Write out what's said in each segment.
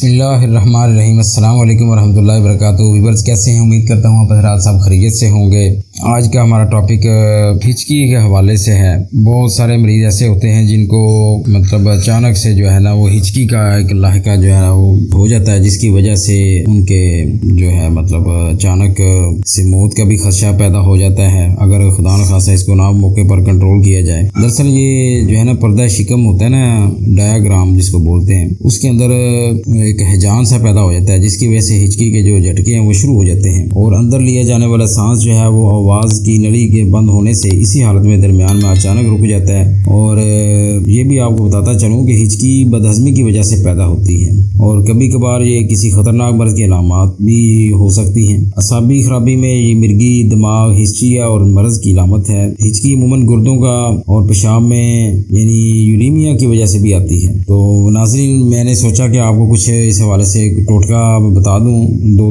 बिस्मिल्लाहिर्रहमानिर्रहीम। अस्सलाम वालेकुम वरहमतुल्लाहि वबरकातुहू। व्यूअर्स कैसे हैं? उम्मीद करता हूँ आप हज़रात सब खैरियत से होंगे। आज का हमारा टॉपिक हिचकी के हवाले से है। बहुत सारे मरीज़ ऐसे होते हैं जिनको मतलब अचानक से जो है ना वो हिचकी का एक लाहिका जो है ना वो हो जाता है, जिसकी वजह से उनके जो है मतलब अचानक से मौत का भी खदशा पैदा हो जाता है अगर खुदा न खासा इसको ना मौके पर कंट्रोल किया जाए। दरअसल ये जो है ना पर्दा शिकम होता है ना, डायग्राम जिसको बोलते हैं, उसके अंदर एक हिजान सा पैदा हो जाता है, जिसकी वजह से हिचकी के जो झटके हैं वो शुरू हो जाते हैं और अंदर लिया जाने वाला सांस जो है वो आवाज़ की नली के बंद होने से इसी हालत में दरमियान में अचानक रुक जाता है। और ये भी आपको बताता चलूँ कि हिचकी बदहज़मी की वजह से पैदा होती है और कभी कभार ये किसी ख़तरनाक मर्ज़ के अलामात भी हो सकती हैं। असाबी खराबी में ये मिर्गी, दिमाग, हिस्ट्रिया और मर्ज़ की अलामत है। हिचकी अमूमन गुर्दों का और पेशाब में यानी यूरीमिया की वजह से भी आती है। तो नाज़रीन, मैंने सोचा कि आपको कुछ इस हवाले से टोटका बता दूं। दो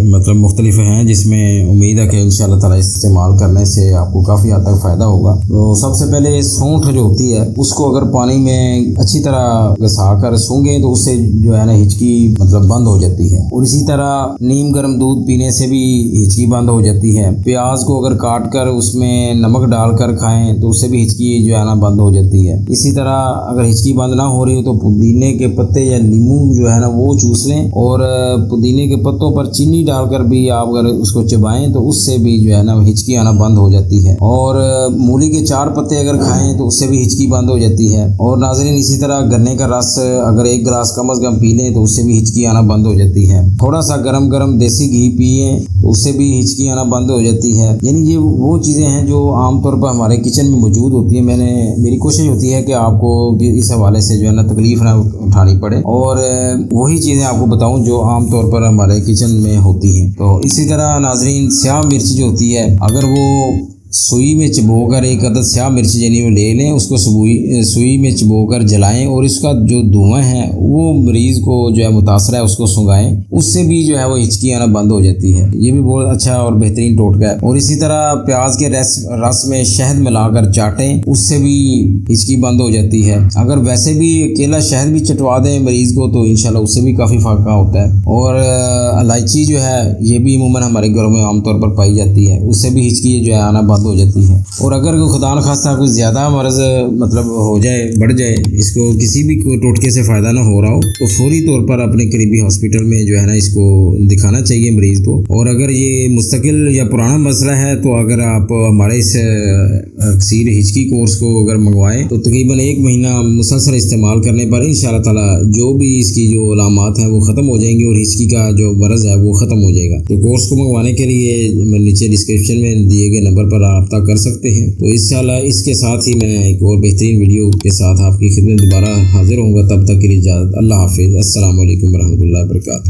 मतलब मुख्तलिफ हैं जिसमें उम्मीद है कि इंशाअल्लाह ताला इस्तेमाल करने से आपको काफ़ी हद तक फ़ायदा होगा। तो सबसे पहले सूंठ जो होती है उसको अगर पानी में अच्छी तरह घसा कर सूंघें तो उससे जो है ना हिचकी मतलब बंद हो जाती है। और इसी तरह नीम गर्म दूध पीने से भी हिचकी बंद हो जाती है। प्याज को अगर काट कर उसमें नमक डालकर खाएं तो उससे भी हिचकी जो है ना बंद हो जाती है। इसी तरह अगर हिचकी बंद ना हो रही हो तो पुदीने के पत्ते या नींबू जो है ना वो चूस लें और पुदीने के पत्तों पर चीनी डालकर भी आप अगर उसको चबाएं तो उससे भी जो है ना हिचकी आना बंद हो जाती है। और मूली के 4 पत्ते अगर खाएं तो उससे भी हिचकी बंद हो जाती है। और नाज़रीन, इसी तरह गन्ने का रस अगर 1 गिलास कम से कम पी लें तो उससे भी हिचकी आना बंद हो जाती है। थोड़ा सा गरम गरम देसी घी पिए तो उससे भी हिचकी आना बंद हो जाती है। यानी ये वो चीज़ें हैं जो आमतौर पर हमारे किचन में मौजूद होती है। मेरी कोशिश होती है कि आपको इस हवाले से जो है ना तकलीफ़ ना उठानी पड़े और वही चीज़ें आपको बताऊं जो आम तौर पर हमारे किचन में होती हैं। तो इसी तरह नाज़रीन, स्याह मिर्च जो होती है अगर वो सुई में चबोकर 1 अदद स्याह मिर्च यानी वो ले लें, उसको सुई में चबोकर जलाएं और इसका जो धुआं है वो मरीज़ को जो है मुतासर है उसको सुंघाएं, उससे भी जो है वो हिचकी आना बंद हो जाती है। ये भी बहुत अच्छा और बेहतरीन टोटका है। और इसी तरह प्याज के रस में शहद मिलाकर चाटें, उससे भी हिचकी बंद हो जाती है। अगर वैसे भी अकेला शहद भी चटवा दें मरीज़ को तो इंशाल्लाह उससे भी काफ़ी फ़ायदा होता है। और इलायची जो है ये भी अमूमन हमारे घरों में आमतौर पर पाई जाती है, उससे भी हिचकी जो है आना बंद हो जाती है। और अगर खुदा न खास्ता कुछ ज़्यादा मर्ज़ मतलब हो जाए, बढ़ जाए, इसको किसी भी टोटके से फ़ायदा ना हो रहा हो तो फौरी तौर पर अपने करीबी हॉस्पिटल में जो है ना इसको दिखाना चाहिए मरीज़ को। और अगर ये मुस्तकिल या पुराना मसला है तो अगर आप हमारे इस अक्सीर हिचकी कोर्स को अगर मंगवाएं तो तकरीबन 1 महीना मुसलसल इस्तेमाल करने पर इंशाअल्लाह ताला जो भी इसकी जो अलामात हैं वो ख़त्म हो जाएंगी और हिचकी का जो मर्ज़ है वो ख़त्म हो जाएगा। तो कोर्स को मंगवाने के लिए नीचे डिस्क्रिप्शन में दिए गए नंबर पर रब्ता कर सकते हैं। तो इंशाअल्लाह इसके साथ ही मैं एक और बेहतरीन वीडियो के साथ आपकी खिदमत दोबारा हाजिर होऊंगा। तब तक के लिए इजाज़त। अल्लाह हाफिज़। अस्सलाम वालेकुम रहमतुल्लाहि व बरकातुहू।